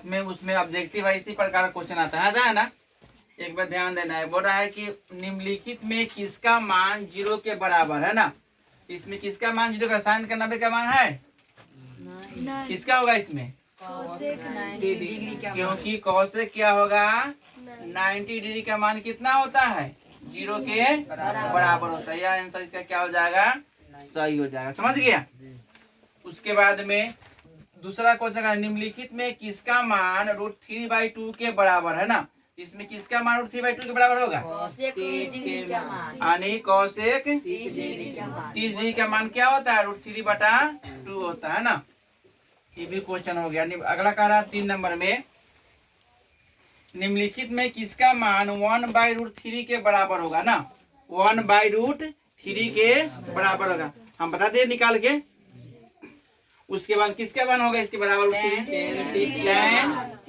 में उसमें ऑब्जेक्टिव है, इसी प्रकार का क्वेश्चन आता है, आता है ना। एक बार ध्यान देना है, बोल रहा है कि निम्नलिखित में किसका मान 0 के बराबर है ना। इसमें किसका मान 0 का, साइन का 90 का मान है, किसका होगा इसमें, क्योंकि कौशिक क्या होगा 90 डिग्री का मान कितना होता है, 0 के बराबर होता है। यह आंसर इसका क्या हो जाएगा, सही हो जाएगा। समझ गया। उसके बाद में दूसरा क्वेश्चन है, निम्नलिखित में किसका मान √3/2 के बराबर है ना। इसमें किसका मान √3/2 के बराबर होगा, यानी कौशिक 30 डिग्री का मान क्या होता है, √3/2 होता है ना। ये भी क्वेश्चन हो गया। अगला कह रहा है 3 नंबर में, निम्नलिखित में किसका मान 1/√3 के बराबर होगा ना। 1/√3 के बराबर होगा, हम बता दें निकाल के। उसके बाद किसका मान होगा इसके बराबर,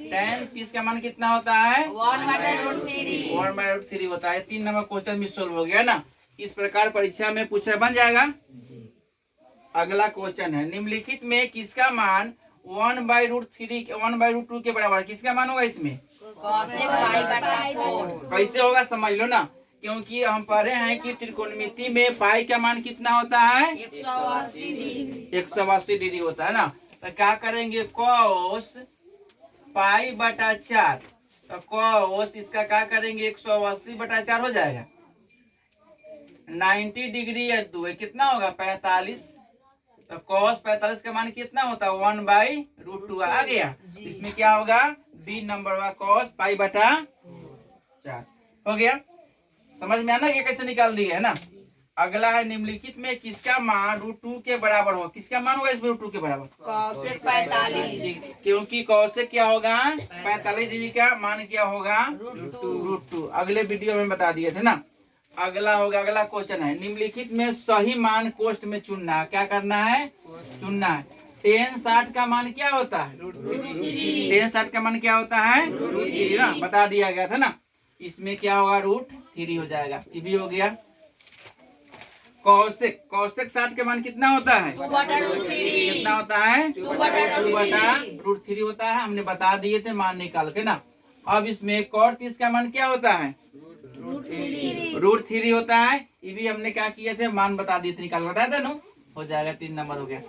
tan 30 का मान कितना होता है, 1/√3 होता है। 3 नंबर क्वेश्चन भी सोल्व हो गया ना। इस प्रकार परीक्षा में पूछा बन जाएगा। अगला क्वेश्चन है, निम्नलिखित में किसका मान 1/√2 के बराबर है, किसका मान होगा इसमें, कैसे होगा समझ लो ना। क्योंकि हम पढ़े हैं कि त्रिकोणमिति में पाई का मान कितना होता है, 180 डिग्री होता है ना। तो क्या करेंगे, cos π/4, तो cos इसका क्या करेंगे 180/4 हो जाएगा। 90 डिग्री या 2 कितना होगा 45, तो cos 45 का मान कितना होता है 1/√2 आ गया। इसमें क्या होगा, बी नंबर होगा cos π/4 हो गया। समझ में आना कि कैसे निकाल दिए है ना। अगला है, निम्नलिखित में किसका मान √2 के बराबर होगा, किसका मान होगा इसमें √2 के बराबर, कौशिक 45, क्योंकि कौशिक क्या होगा 45 डिग्री का मान क्या होगा √2। अगले वीडियो में बता दिए थे ना। अगला होगा, अगला क्वेश्चन है, निम्नलिखित में सही मान कोष्ठ में चुनना, क्या करना है, चुनना है। tan 60 का मान क्या होता है, tan 60 का मान क्या होता है √3 ना, बता दिया गया था ना। इसमें क्या होगा √3 हो जाएगा। ये भी हो गया। कौशिक 60 का मान कितना होता है, कितना होता है 2/√3 होता है। हमने बता दिए थे मान निकाल के ना। अब इसमें cot 30 का मान क्या होता है, √3 होता है। ये भी हमने क्या किए थे, मान बता दिए थे, निकाल बताया था ना। हो जाएगा। 3 नंबर हो गया।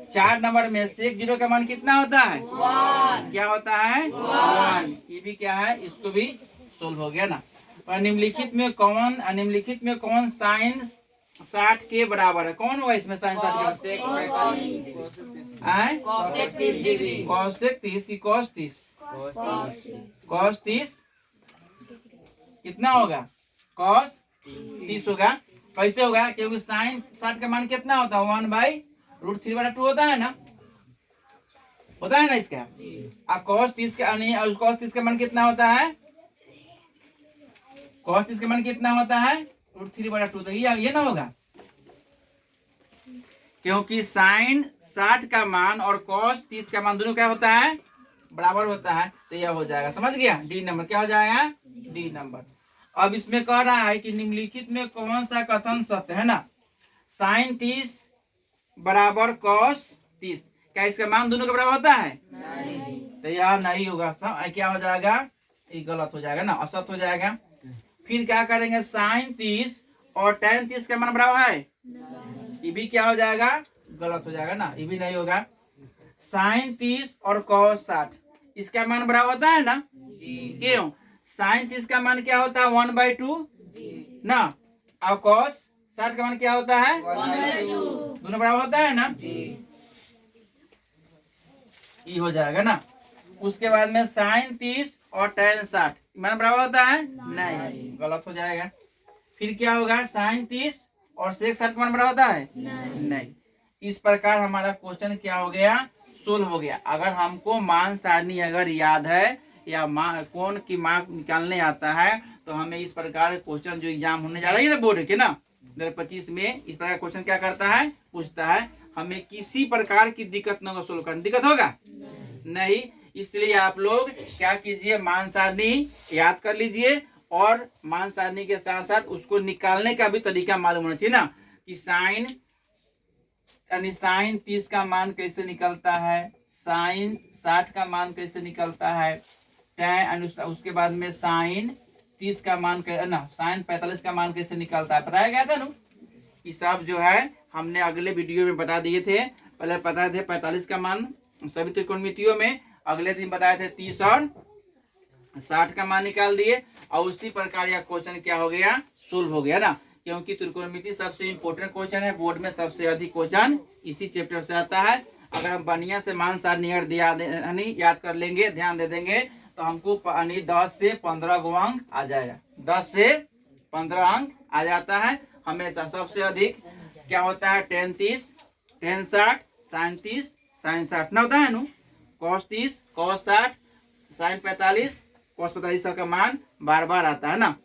4 नंबर में sec 0 का मान कितना होता है, 1, क्या होता है 1। ये भी क्या है, इसको भी सोल्व हो गया ना। और निम्नलिखित में कौन साइन 60 के बराबर है, कौन होगा इसमें साइन 60 के, कौशिक 30 की cos 30 कितना होगा, cos 30 होगा। कैसे होगा, क्योंकि साइन 60 का मान कितना होता है 1/√3/2 होता है ना, होता है ना इसका। अब cos 30 का नहीं, और cos 30 का मान कितना होता है, cos 30 का मान कितना होता है √3/2, तो ये ना होगा। क्योंकि साइन 60 का मान और cos 30 का मान दोनों क्या होता है, बराबर होता है। तो यह हो जाएगा। समझ गया। डी नंबर क्या हो जाएगा, डी नंबर। अब इसमें कह रहा है कि निम्नलिखित में कौन सा कथन सत्य है ना। साइन 30 बराबर cos 30, क्या इसका मान दोनों के बराबर होता है, तो यह नहीं होगा। क्या हो जाएगा, ये गलत हो जाएगा ना, असत्य हो जाएगा। फिर क्या करेंगे, साइन 30 और tan 30 का मान बराबर है, ये भी क्या हो जाएगा, गलत हो जाएगा ना, ये भी नहीं होगा। साइन 30 और cos 60 इसका मान बराबर होता है ना, क्यों, साइन 30 का मान क्या होता है 1/2 ना, और cos 60 का मान क्या होता है 1/2, दोनों बराबर होता है ना, ये हो जाएगा ना। उसके बाद में साइन 30 और tan 60 मान बराबर होता है, नहीं, गलत हो जाएगा। फिर क्या होगा, साइन 30 और sec 60 मान बराबर होता है, नहीं। इस प्रकार हमारा क्वेश्चन क्या हो गया, सोल्व हो गया। अगर हमको मान सारणी अगर याद है या कोण की माप निकालने आता है, तो हमें इस प्रकार क्वेश्चन जो एग्जाम होने जा रही है ना बोर्ड के ना 2025 में, इस प्रकार क्वेश्चन क्या करता है, पूछता है। हमें किसी प्रकार की दिक्कत न हो, सोल्व करने दिक्कत होगा नहीं। इसलिए आप लोग क्या कीजिए, मान सारणी याद कर लीजिए, और मान सारणी के साथ साथ उसको निकालने का भी तरीका मालूम होना चाहिए ना, कि साइन 30 का मान कैसे निकलता है, साइन 60 का मान कैसे निकलता है, tan उसके बाद में साइन 30 का मान ना साइन 45 का मान कैसे निकलता है, बताया गया था ना। ये सब जो है हमने अगले वीडियो में बता दिए थे। पहले बताए थे 45 का मान सभी त्रिकोणमितियों में, अगले दिन बताए थे 30 और 60 का मान निकाल दिए। और उसी प्रकार यह क्वेश्चन क्या हो गया, सोल्व हो गया ना, क्योंकि त्रिकोणमिति सबसे इंपॉर्टेंट क्वेश्चन है, बोर्ड में सबसे अधिक क्वेश्चन इसी चैप्टर से आता है। अगर हम बढ़िया से मान सार नियर याद कर लेंगे, ध्यान दे देंगे, तो हमको 10 से 15 अंक आ जाएगा, 10 से 15 अंक आ जाता है हमेशा। सबसे अधिक क्या होता है, tan 30, tan 60, sin 30, sin 60 ना होता है ना, cos 30, cos 60, sin 45, cos 45 का मान बार बार आता है ना।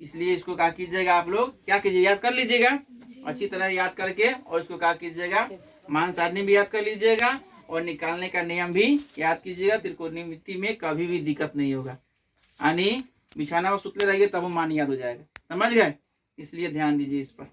इसलिए इसको क्या कीजिएगा, आप लोग क्या कीजिए, याद कर लीजिएगा अच्छी तरह याद करके, और इसको क्या कीजिएगा, मान सारणी भी याद कर लीजिएगा और निकालने का नियम भी याद कीजिएगा। त्रिकोणमिति में कभी भी दिक्कत नहीं होगा, यानी बिछाना पर सुतले रहिए तब मान याद हो जाएगा, समझ गए। इसलिए ध्यान दीजिए इस पर।